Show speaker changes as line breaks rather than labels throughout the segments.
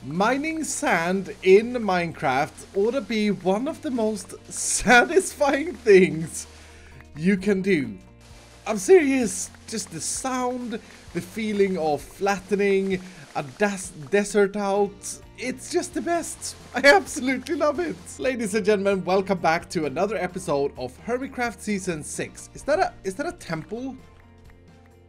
Mining sand in Minecraft ought to be one of the most satisfying things you can do. I'm serious, just the sound, the feeling of flattening a desert out, it's just the best. I absolutely love it. Ladies and gentlemen, welcome back to another episode of Hermitcraft Season 6. Is that a temple?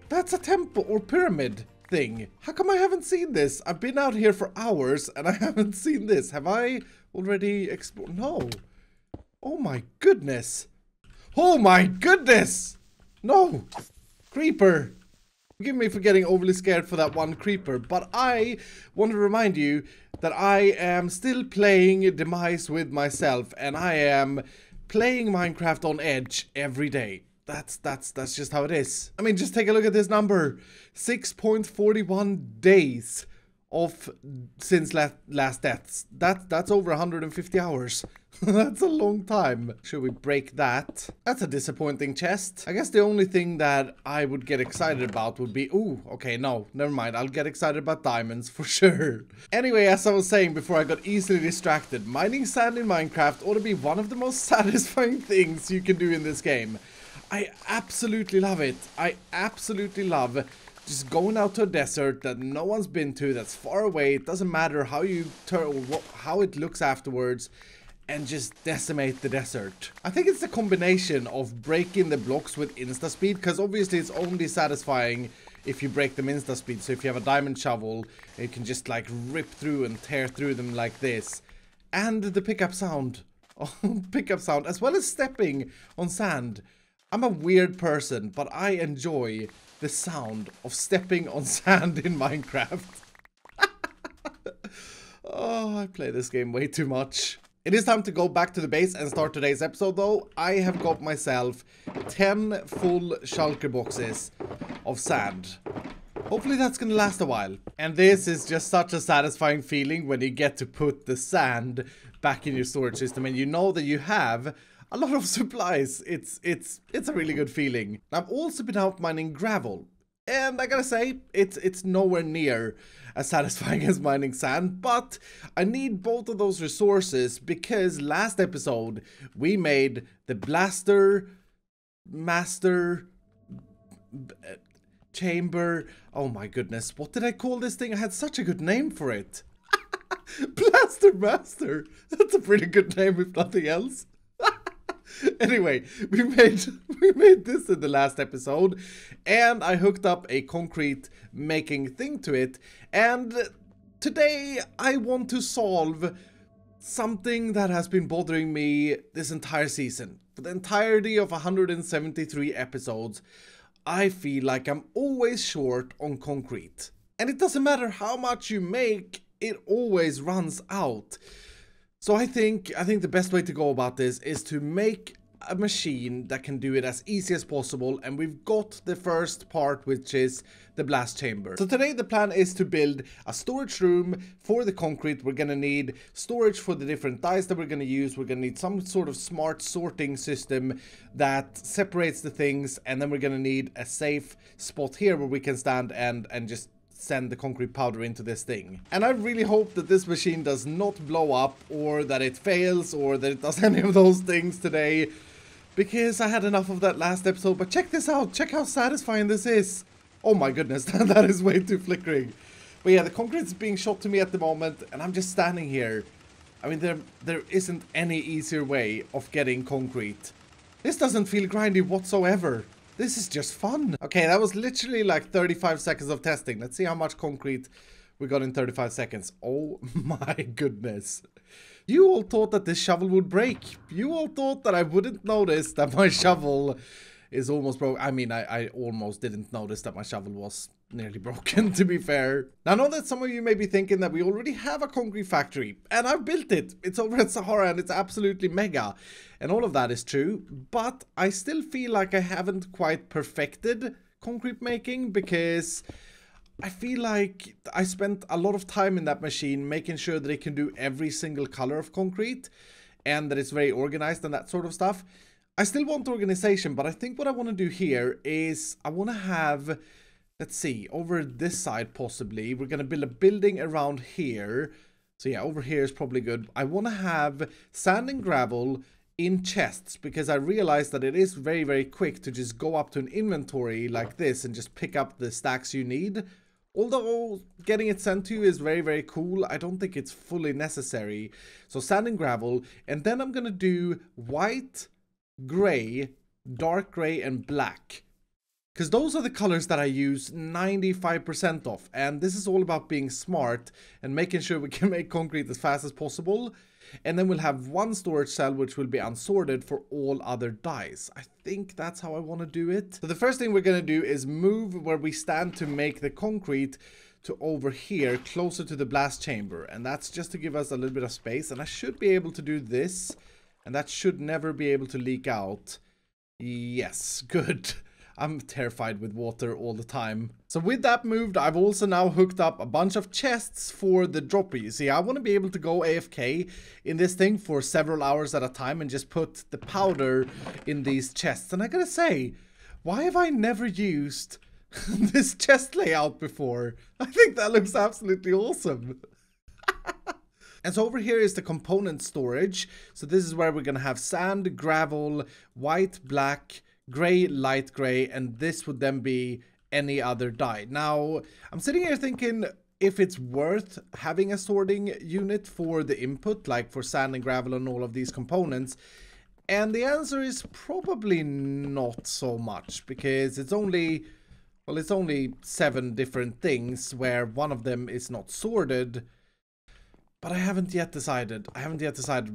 That's a temple or pyramid thing. How come I haven't seen this? I've been out here for hours and I haven't seen this. Have I already explored? No. Oh my goodness. Oh my goodness. No. Creeper. Forgive me for getting overly scared for that one creeper, but I want to remind you that I am still playing Demise with myself and I am playing Minecraft on Edge every day. That's just how it is. I mean, just take a look at this number. 6.41 days of since last deaths. That's over 150 hours. That's a long time. Should we break that? That's a disappointing chest. I guess the only thing that I would get excited about would be... Ooh, okay, no, never mind. I'll get excited about diamonds for sure. Anyway, as I was saying before I got easily distracted, mining sand in Minecraft ought to be one of the most satisfying things you can do in this game. I absolutely love it. I absolutely love just going out to a desert that no one's been to, that's far away. It doesn't matter how you turn, how it looks afterwards, and just decimate the desert. I think it's the combination of breaking the blocks with insta speed, because obviously it's only satisfying if you break them insta speed. So if you have a diamond shovel, you can just like rip through and tear through them like this. And the pickup sound. Pickup sound, as well as stepping on sand. I'm a weird person, but I enjoy the sound of stepping on sand in Minecraft. Oh, I play this game way too much. It is time to go back to the base and start today's episode though. I have got myself 10 full shulker boxes of sand. Hopefully that's gonna last a while. And this is just such a satisfying feeling when you get to put the sand back in your storage system and you know that you have a lot of supplies. It's a really good feeling. I've also been out mining gravel, and I gotta say, it's nowhere near as satisfying as mining sand, but I need both of those resources because last episode we made the blaster master chamber. Oh my goodness, what did I call this thing? I had such a good name for it. Blaster master. That's a pretty good name if nothing else. Anyway, we made this in the last episode, and I hooked up a concrete making thing to it, and today I want to solve something that has been bothering me this entire season. For the entirety of 173 episodes, I feel like I'm always short on concrete. And it doesn't matter how much you make, it always runs out. So I think the best way to go about this is to make a machine that can do it as easy as possible, and we've got the first part, which is the blast chamber. So today the plan is to build a storage room for the concrete. We're gonna need storage for the different dyes that we're gonna use. We're gonna need some sort of smart sorting system that separates the things, and then we're gonna need a safe spot here where we can stand and just send the concrete powder into this thing. And I really hope that this machine does not blow up, or that it fails, or that it does any of those things today, because I had enough of that last episode. But check this out, check how satisfying this is. Oh my goodness, that is way too flickering. But yeah, the concrete is being shot to me at the moment, and I'm just standing here. I mean, there isn't any easier way of getting concrete. This doesn't feel grindy whatsoever. This is just fun. Okay, that was literally like 35 seconds of testing. Let's see how much concrete we got in 35 seconds. Oh my goodness. You all thought that this shovel would break. You all thought that I wouldn't notice that my shovel is almost broke. I mean, I almost didn't notice that my shovel was nearly broken, to be fair. Now, I know that some of you may be thinking that we already have a concrete factory, and I've built it. It's over at Sahara, and it's absolutely mega. And all of that is true, but I still feel like I haven't quite perfected concrete making, because I feel like I spent a lot of time in that machine making sure that it can do every single color of concrete, and that it's very organized and that sort of stuff. I still want organization, but I think what I want to do here is I want to have let's see, over this side possibly. We're gonna build a building around here. So yeah, over here is probably good. I want to have sand and gravel in chests because I realized that it is very, very quick to just go up to an inventory like this and just pick up the stacks you need. Although getting it sent to you is very, very cool, I don't think it's fully necessary. So sand and gravel, and then I'm gonna do white, gray, dark gray, and black. Because those are the colors that I use 95% of. And this is all about being smart and making sure we can make concrete as fast as possible. And then we'll have one storage cell which will be unsorted for all other dyes. I think that's how I want to do it. So the first thing we're going to do is move where we stand to make the concrete to over here, closer to the blast chamber. And that's just to give us a little bit of space. And I should be able to do this. And that should never be able to leak out. Yes, good. I'm terrified with water all the time. So with that moved, I've also now hooked up a bunch of chests for the dropper. You see, I want to be able to go AFK in this thing for several hours at a time and just put the powder in these chests. And I gotta say, why have I never used this chest layout before? I think that looks absolutely awesome. And so over here is the component storage. So this is where we're gonna have sand, gravel, white, black, gray, light gray, and this would then be any other dye. Now, I'm sitting here thinking if it's worth having a sorting unit for the input, like for sand and gravel and all of these components. And the answer is probably not so much, because it's only, well, it's only 7 different things where one of them is not sorted. But I haven't yet decided.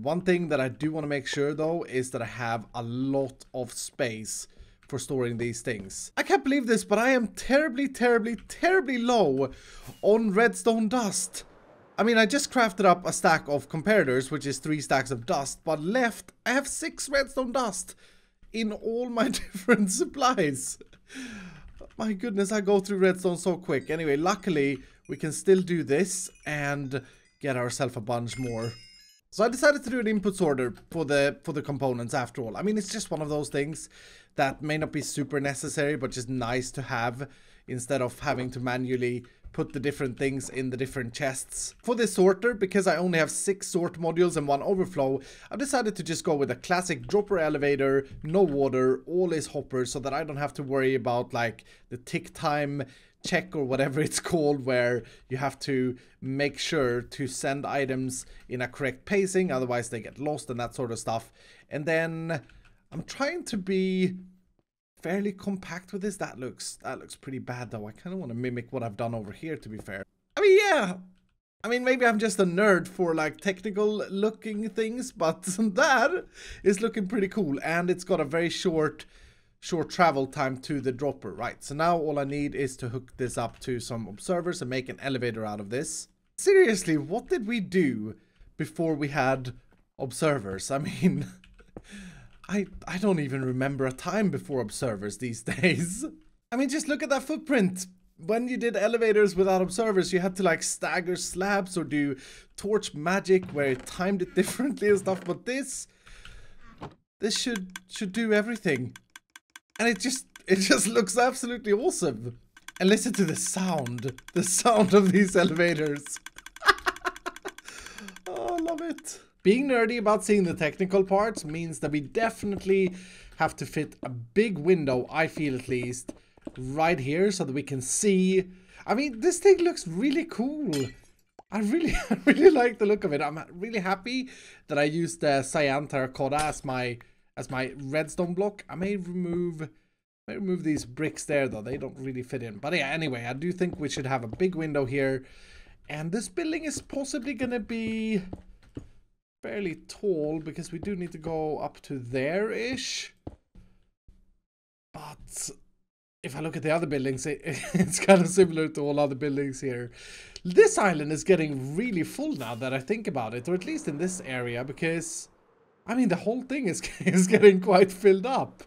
One thing that I do want to make sure, though, is that I have a lot of space for storing these things. I can't believe this, but I am terribly, terribly, terribly low on redstone dust. I mean, I just crafted up a stack of comparators, which is 3 stacks of dust, but left, I have 6 redstone dust in all my different supplies. My goodness, I go through redstone so quick. Anyway, luckily, we can still do this and get ourselves a bunch more. So I decided to do an input sorter for the components after all. I mean, it's just one of those things that may not be super necessary, but just nice to have instead of having to manually put the different things in the different chests. For this sorter, because I only have 6 sort modules and 1 overflow, I've decided to just go with a classic dropper elevator, no water, all is hopper, so that I don't have to worry about like the tick time check or whatever it's called, where you have to make sure to send items in a correct pacing, otherwise they get lost and that sort of stuff. And then I'm trying to be fairly compact with this. That looks pretty bad though. I kind of want to mimic what I've done over here, to be fair. I mean, yeah, I mean, maybe I'm just a nerd for like technical looking things, but that is looking pretty cool. And it's got a very short travel time to the dropper. Right, so now all I need is to hook this up to some observers and make an elevator out of this. Seriously, what did we do before we had observers? I mean, I don't even remember a time before observers these days. I mean, just look at that footprint. When you did elevators without observers, you had to like stagger slabs or do torch magic where it timed it differently and stuff, but this should do everything. And it just looks absolutely awesome. And listen to the sound of these elevators. Oh, I love it. Being nerdy about seeing the technical parts means that we definitely have to fit a big window, I feel at least, right here so that we can see. I mean, this thing looks really cool. I really like the look of it. I'm really happy that I used the cyan terracotta as my redstone block. I may remove these bricks there though. They don't really fit in. But yeah, anyway, I do think we should have a big window here. And this building is possibly gonna be fairly tall because we do need to go up to there-ish. But if I look at the other buildings, it's kind of similar to all other buildings here. This island is getting really full now that I think about it, or at least in this area, because I mean, the whole thing is getting quite filled up.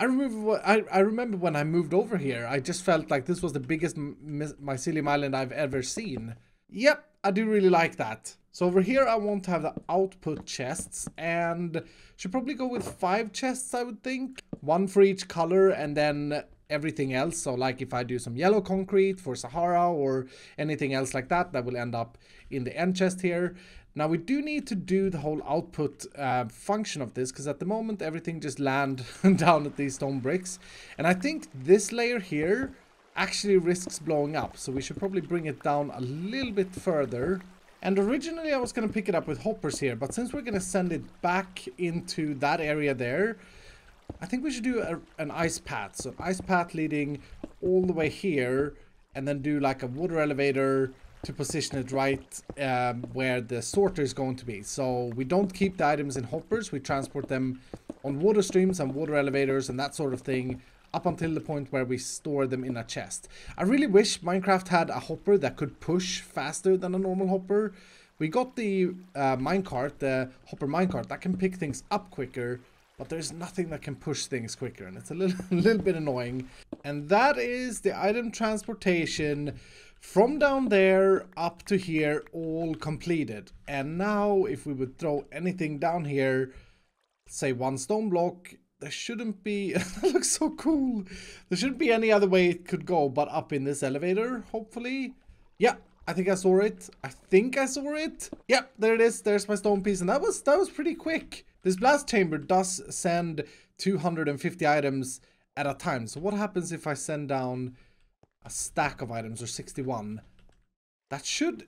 I remember when I moved over here, I just felt like this was the biggest mycelium island I've ever seen. Yep, I do really like that. So over here, I want to have the output chests, and should probably go with 5 chests, I would think. 1 for each color, and then everything else. So like if I do some yellow concrete for Sahara or anything else like that, that will end up in the end chest here. Now we do need to do the whole output function of this, because at the moment everything just land down at these stone bricks. And I think this layer here actually risks blowing up, so we should probably bring it down a little bit further. And originally I was going to pick it up with hoppers here, but since we're going to send it back into that area there, I think we should do an ice path. So an ice path leading all the way here, and then do like a water elevator to position it right where the sorter is going to be. So we don't keep the items in hoppers, we transport them on water streams and water elevators and that sort of thing, up until the point where we store them in a chest. I really wish Minecraft had a hopper that could push faster than a normal hopper. We got the minecart, the hopper minecart, that can pick things up quicker, but there's nothing that can push things quicker, and it's a little bit annoying. And that is the item transportation from down there up to here, all completed. And now if we would throw anything down here, say one stone block, there shouldn't be, that looks so cool. There shouldn't be any other way it could go but up in this elevator, hopefully. Yeah, I think I saw it. I think I saw it. Yep, there it is. There's my stone piece. And that was pretty quick. This blast chamber does send 250 items at a time. So what happens if I send down a stack of items, or 61? That should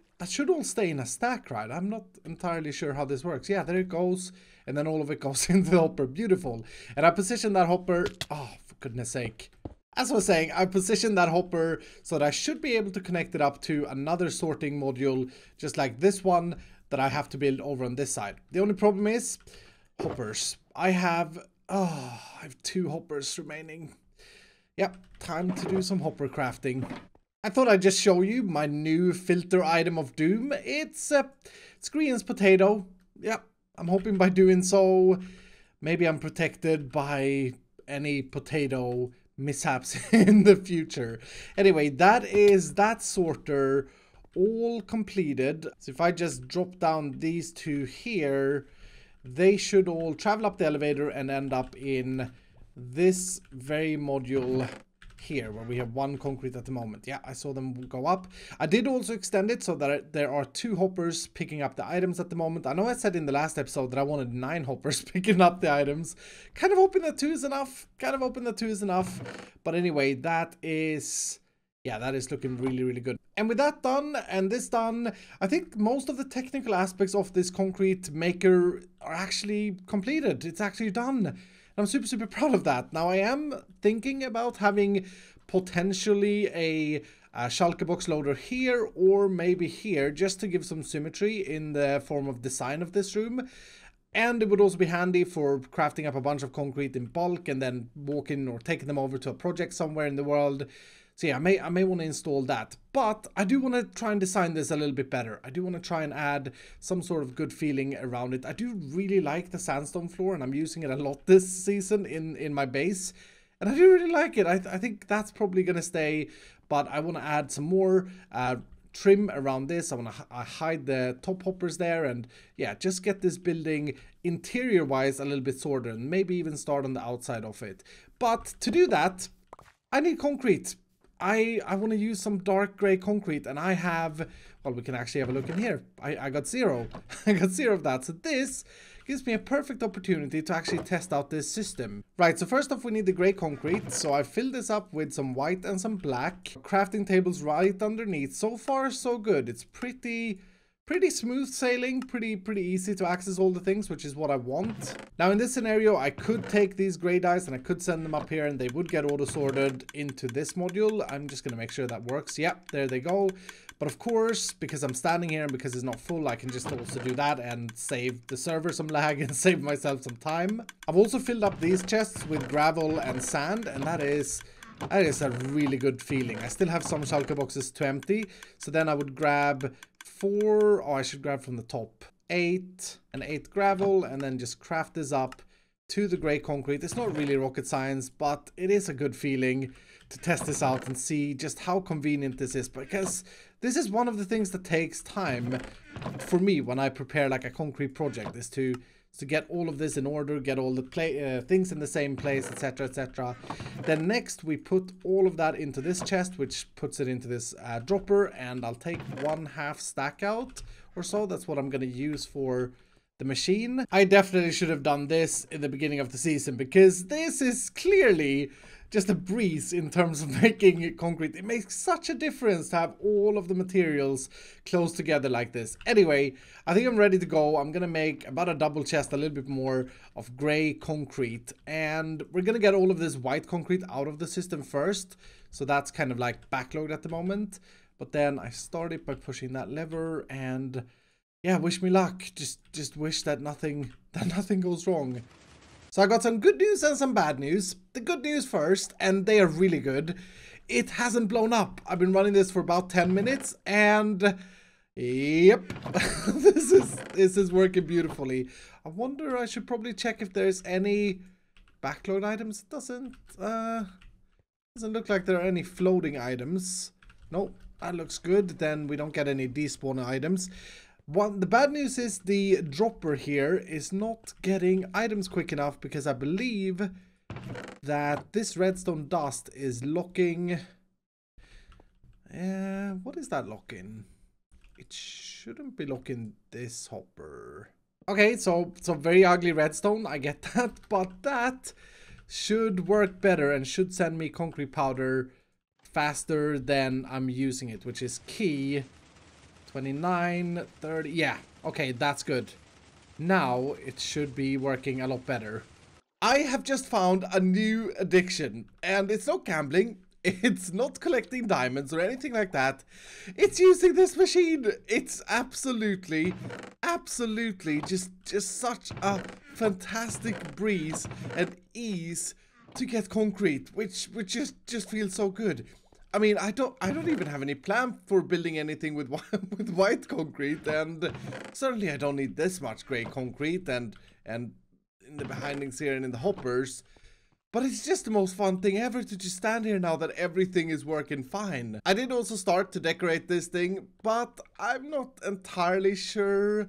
all stay in a stack, right? I'm not entirely sure how this works. Yeah, there it goes. And then all of it goes into the hopper. Beautiful. And I positioned that hopper. Oh, for goodness sake. As I was saying, I positioned that hopper so that I should be able to connect it up to another sorting module, just like this one that I have to build over on this side. The only problem is hoppers. I have 2 hoppers remaining. Yep, time to do some hopper crafting. I thought I'd just show you my new filter item of doom. It's Grian's potato. Yep, I'm hoping by doing so, maybe I'm protected by any potato mishaps in the future. Anyway, that is that sorter all completed. So if I just drop down these 2 here, they should all travel up the elevator and end up in this very module here, where we have 1 concrete at the moment. Yeah, I saw them go up. I did also extend it so that there are 2 hoppers picking up the items at the moment. I know I said in the last episode that I wanted 9 hoppers picking up the items. Kind of hoping that 2 is enough. But anyway, that is looking really, really good. And with that done and this done, I think most of the technical aspects of this concrete maker are actually completed. It's actually done. I'm super, super proud of that. Now I am thinking about having potentially a shulker box loader here, or maybe here, just to give some symmetry in the form of design of this room. And it would also be handy for crafting up a bunch of concrete in bulk and then walking or taking them over to a project somewhere in the world. So yeah, I may want to install that, but I do want to try and design this a little bit better. I do want to try and add some sort of good feeling around it. I do really like the sandstone floor, and I'm using it a lot this season in my base, and I do really like it. I think that's probably going to stay, but I want to add some more trim around this. I want to hide the top hoppers there, and yeah, just get this building interior wise a little bit sorted, and maybe even start on the outside of it. But to do that, I need concrete. I want to use some dark gray concrete, and I have, well, we can actually have a look in here. I got 0. I got 0 of that. So this gives me a perfect opportunity to actually test out this system. Right, so first off we need the gray concrete. So I filled this up with some white and some black. Crafting tables right underneath. So far so good. It's pretty smooth sailing, pretty easy to access all the things, which is what I want. Now in this scenario, I could take these gray dice and I could send them up here and they would get auto sorted into this module. I'm just gonna make sure that works. Yep, there they go. But of course, because I'm standing here and because it's not full, I can just also do that and save the server some lag and save myself some time. I've also filled up these chests with gravel and sand, and that is a really good feeling. I still have some shulker boxes to empty, so then I would grab 4, I should grab from the top 8 and 8 gravel, and then just craft this up to the gray concrete. It's not really rocket science, but it is a good feeling to test this out and see just how convenient this is, because this is one of the things that takes time for me when I prepare like a concrete project, is to get all of this in order, get all the things in the same place, etc, etc. Then next we put all of that into this chest, which puts it into this dropper, and I'll take 1/2 stack out or so. That's what I'm gonna use for the machine. I definitely should have done this in the beginning of the season, because this is clearly just a breeze in terms of making concrete. It makes such a difference to have all of the materials close together like this. Anyway, I think I'm ready to go. I'm gonna make about a double chest, a little bit more of gray concrete, and we're gonna get all of this white concrete out of the system first. So that's kind of like backlogged at the moment. But then I started by pushing that lever, and yeah, wish me luck. Just wish that nothing goes wrong. So I got some good news and some bad news. The good news first, and they are really good. It hasn't blown up. I've been running this for about 10 minutes, and yep, this is working beautifully. I wonder, I should probably check if there's any backload items. It doesn't look like there are any floating items. Nope, that looks good. Then we don't get any despawn items. The bad news is the dropper here is not getting items quick enough, because I believe that this redstone dust is locking. What is that locking? It shouldn't be locking this hopper. Okay, so very ugly redstone, I get that, but that should work better and should send me concrete powder faster than I'm using it, which is key. 29, 30, yeah, okay, that's good. Now it should be working a lot better. I have just found a new addiction, and it's not gambling, it's not collecting diamonds or anything like that. It's using this machine. It's absolutely just such a fantastic breeze and ease to get concrete, which just feels so good. I mean, I don't even have any plan for building anything with white concrete, and certainly I don't need this much gray concrete and in the behindings here and in the hoppers. But it's just the most fun thing ever to just stand here now that everything is working fine. I did also start to decorate this thing, but I'm not entirely sure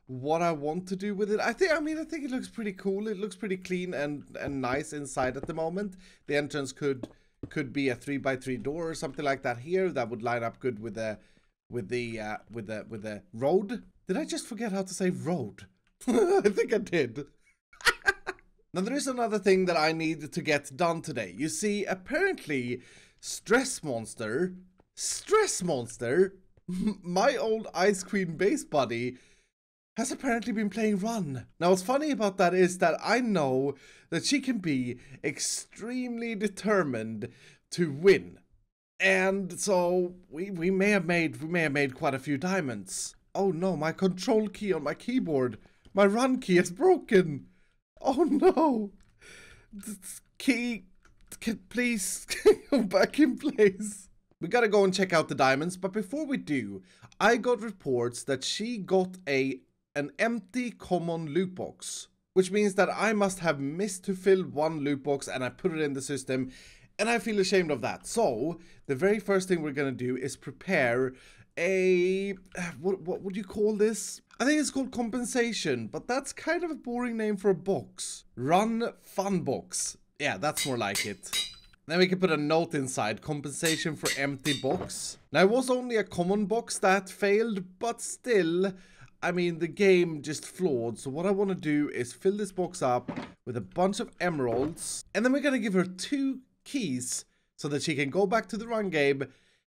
what I want to do with it. I think it looks pretty cool. It looks pretty clean and nice inside at the moment. The entrance could be a 3x3 door or something like that here. That would line up good with the road. Did I just forget how to say road? I think I did. Now there is another thing that I need to get done today. You see, apparently Stress Monster, my old Ice Queen base buddy, has apparently been playing Run. Now what's funny about that is that I know that she can be extremely determined to win. And so we may have made quite a few diamonds. Oh no, my control key on my keyboard, my Run key is broken. Oh no. This key, please go back in place. We gotta go and check out the diamonds, but before we do, I got reports that she got an empty common loot box, which means that I must have missed to fill one loot box and I put it in the system, and I feel ashamed of that. So the very first thing we're gonna do is prepare a what would you call this? I think it's called compensation, but that's kind of a boring name for a box. Run fun box. Yeah, that's more like it. Then we can put a note inside, compensation for empty box. Now it was only a common box that failed, but still, I mean, the game just flawed. So what I want to do is fill this box up with a bunch of emeralds. And then we're going to give her 2 keys so that she can go back to the Run game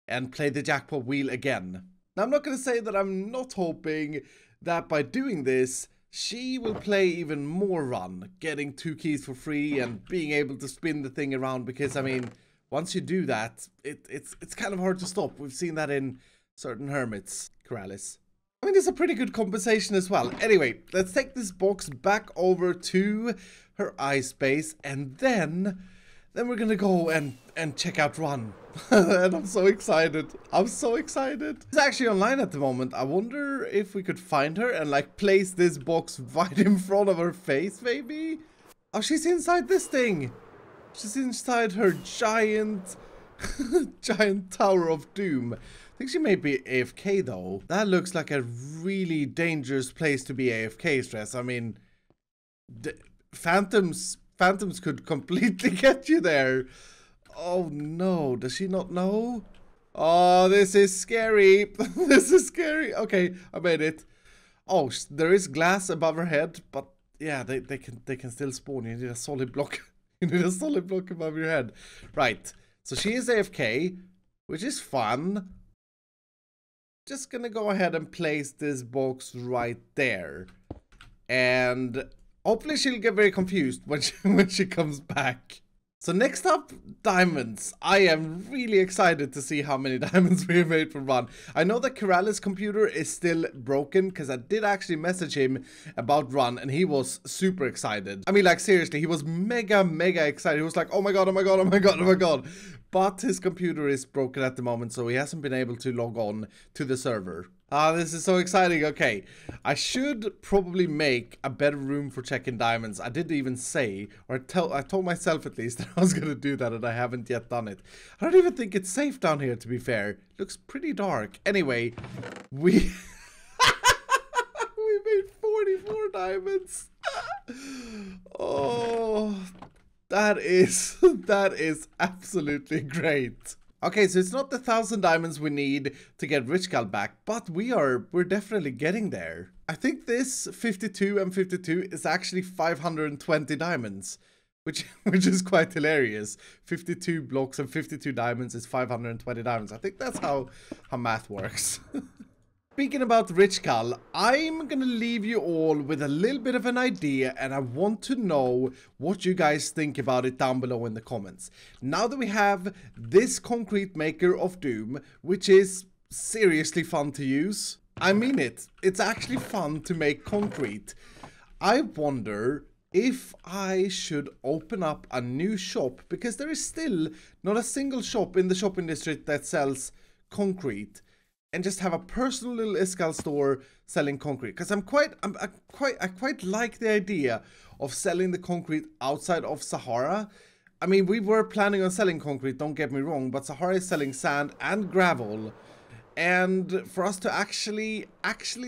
and play the jackpot wheel again. Now, I'm not going to say that I'm not hoping that by doing this, she will play even more Run, getting 2 keys for free and being able to spin the thing around. Because, I mean, once you do that, it's kind of hard to stop. We've seen that in certain hermits, Keralis. I mean, it's a pretty good compensation as well. Anyway, let's take this box back over to her ice base, and then we're gonna go and check out Run. And I'm so excited. I'm so excited. She's actually online at the moment. I wonder if we could find her and like place this box right in front of her face, maybe? Oh, she's inside this thing. She's inside her giant Tower of Doom. think she may be AFK though. That looks like a really dangerous place to be AFK, Stress. I mean, phantoms could completely get you there. Oh no, does she not know? Oh, this is scary. This is scary. Okay, I made it. Oh, there is glass above her head, but yeah, they can still spawn. You need a solid block. You need a solid block above your head. Right. So she is AFK, which is fun. Just gonna go ahead and place this box right there. And hopefully she'll get very confused when she comes back. So next up, diamonds. I am really excited to see how many diamonds we have made for Run. I know that Keralis' computer is still broken because I did actually message him about Run and he was super excited. I mean, like, seriously, he was mega excited. He was like, oh my god, oh my god, oh my god, oh my god. But his computer is broken at the moment, so he hasn't been able to log on to the server. Ah, this is so exciting. Okay, I should probably make a better room for checking diamonds. I did even say, or I told myself at least that I was going to do that, and I haven't yet done it. I don't even think it's safe down here, to be fair. It looks pretty dark. Anyway, we made 44 diamonds. Oh, that is absolutely great. Okay, so it's not the 1,000 diamonds we need to get Richcal back, but we're definitely getting there. I think this 52 and 52 is actually 520 diamonds, which is quite hilarious. 52 blocks and 52 diamonds is 520 diamonds. I think that's how math works. Speaking about Richcal, I'm gonna leave you all with a little bit of an idea, and I want to know what you guys think about it down below in the comments. Now that we have this concrete maker of doom, which is seriously fun to use, I mean it, it's actually fun to make concrete. I wonder if I should open up a new shop, because there is still not a single shop in the shopping district that sells concrete. And just have a personal little Iskall store selling concrete, because I quite like the idea of selling the concrete outside of Sahara. I mean, we were planning on selling concrete, don't get me wrong, but Sahara is selling sand and gravel, and for us to actually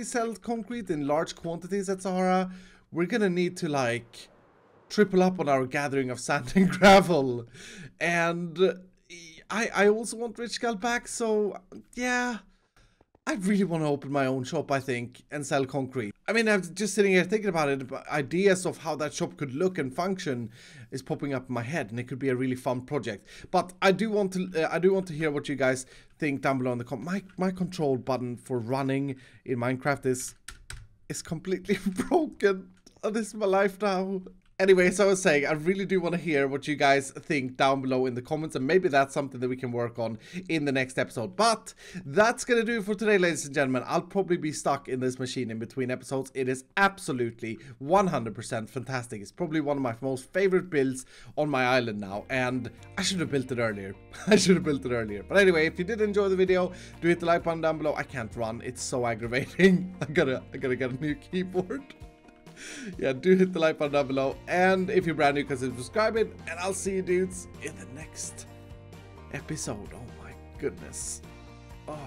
sell concrete in large quantities at Sahara, we're gonna need to like triple up on our gathering of sand and gravel. And I also want Richcal back, so yeah. I really want to open my own shop, I think, and sell concrete. I mean, I'm just sitting here thinking about it, but ideas of how that shop could look and function is popping up in my head, and it could be a really fun project. But I do want to hear what you guys think down below in the comments. My control button for running in Minecraft is completely broken. Oh, this is my life now. Anyway, so I was saying, I really do want to hear what you guys think down below in the comments, and maybe that's something that we can work on in the next episode. But that's going to do it for today, ladies and gentlemen. I'll probably be stuck in this machine in between episodes. It is absolutely 100% fantastic. It's probably one of my most favorite builds on my island now, and I should have built it earlier. But anyway, if you did enjoy the video, do hit the like button down below. I can't run. It's so aggravating. I gotta get a new keyboard. Yeah, do hit the like button down below, and if you're brand new, consider subscribing, and I'll see you dudes in the next episode. Oh my goodness. Oh.